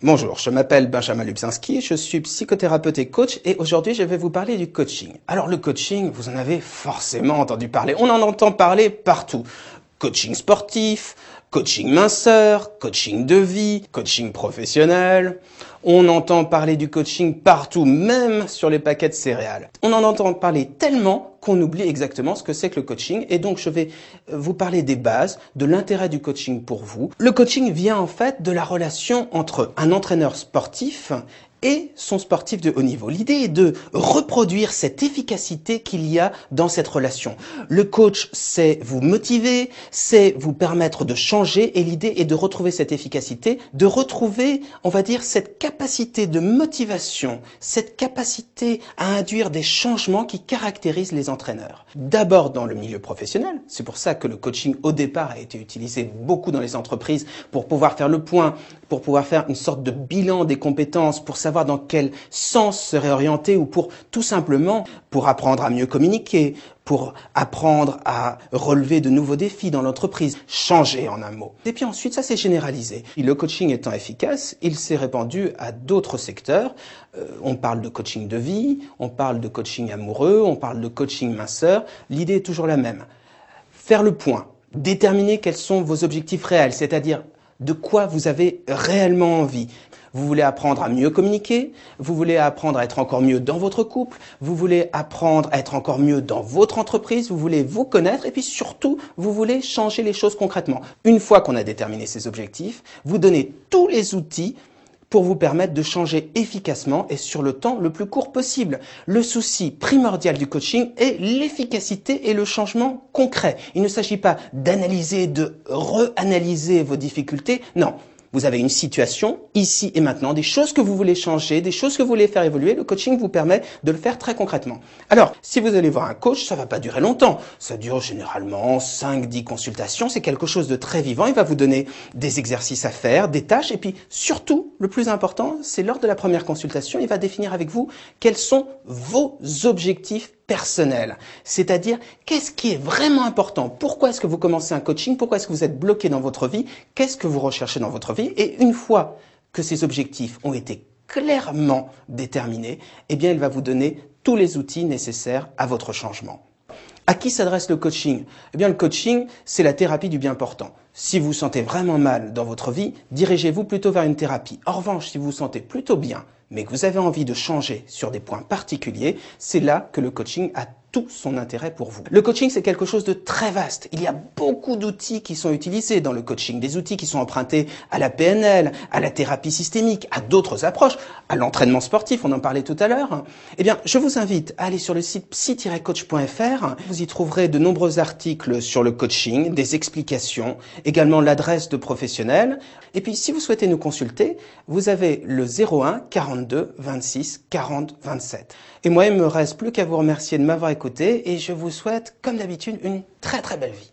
Bonjour, je m'appelle Benjamin Lubzinski, je suis psychothérapeute et coach et aujourd'hui je vais vous parler du coaching. Alors le coaching, vous en avez forcément entendu parler, on en entend parler partout. Coaching sportif, coaching minceur, coaching de vie, coaching professionnel. On entend parler du coaching partout, même sur les paquets de céréales. On en entend parler tellement qu'on oublie exactement ce que c'est que le coaching. Et donc, je vais vous parler des bases, de l'intérêt du coaching pour vous. Le coaching vient en fait de la relation entre un entraîneur sportif et son sportif de haut niveau. L'idée est de reproduire cette efficacité qu'il y a dans cette relation. Le coach, c'est vous motiver, c'est vous permettre de changer et l'idée est de retrouver cette efficacité, de retrouver, on va dire, cette capacité de motivation, cette capacité à induire des changements qui caractérisent les entraîneurs. D'abord dans le milieu professionnel, c'est pour ça que le coaching au départ a été utilisé beaucoup dans les entreprises pour pouvoir faire le point, pour pouvoir faire une sorte de bilan des compétences, pour savoir dans quel sens se réorienter ou pour tout simplement pour apprendre à mieux communiquer, pour apprendre à relever de nouveaux défis dans l'entreprise, changer en un mot. Et puis ensuite, ça s'est généralisé. Et le coaching étant efficace, il s'est répandu à d'autres secteurs. On parle de coaching de vie, on parle de coaching amoureux, on parle de coaching minceur. L'idée est toujours la même. Faire le point, déterminer quels sont vos objectifs réels, c'est-à-dire de quoi vous avez réellement envie. Vous voulez apprendre à mieux communiquer, vous voulez apprendre à être encore mieux dans votre couple, vous voulez apprendre à être encore mieux dans votre entreprise, vous voulez vous connaître et puis surtout, vous voulez changer les choses concrètement. Une fois qu'on a déterminé ces objectifs, vous donnez tous les outils pour vous permettre de changer efficacement et sur le temps le plus court possible. Le souci primordial du coaching est l'efficacité et le changement concret. Il ne s'agit pas d'analyser, de reanalyser vos difficultés, non. Vous avez une situation, ici et maintenant, des choses que vous voulez changer, des choses que vous voulez faire évoluer. Le coaching vous permet de le faire très concrètement. Alors, si vous allez voir un coach, ça va pas durer longtemps. Ça dure généralement 5-10 consultations. C'est quelque chose de très vivant. Il va vous donner des exercices à faire, des tâches. Et puis, surtout, le plus important, c'est lors de la première consultation, il va définir avec vous quels sont vos objectifs personnel, c'est-à-dire qu'est-ce qui est vraiment important, pourquoi est-ce que vous commencez un coaching, pourquoi est-ce que vous êtes bloqué dans votre vie, qu'est-ce que vous recherchez dans votre vie et une fois que ces objectifs ont été clairement déterminés, eh bien il va vous donner tous les outils nécessaires à votre changement. À qui s'adresse le coaching? Eh bien, le coaching, c'est la thérapie du bien portant. Si vous vous sentez vraiment mal dans votre vie, dirigez-vous plutôt vers une thérapie. En revanche, si vous vous sentez plutôt bien, mais que vous avez envie de changer sur des points particuliers, c'est là que le coaching a tout son intérêt pour vous. Le coaching, c'est quelque chose de très vaste. Il y a beaucoup d'outils qui sont utilisés dans le coaching, des outils qui sont empruntés à la PNL, à la thérapie systémique, à d'autres approches, à l'entraînement sportif, on en parlait tout à l'heure. Eh bien, je vous invite à aller sur le site psy-coach.fr. Vous y trouverez de nombreux articles sur le coaching, des explications, également l'adresse de professionnels. Et puis, si vous souhaitez nous consulter, vous avez le 01 42 26 40 27. Et moi, il me reste plus qu'à vous remercier de m'avoir écouté et je vous souhaite, comme d'habitude, une très très belle vie.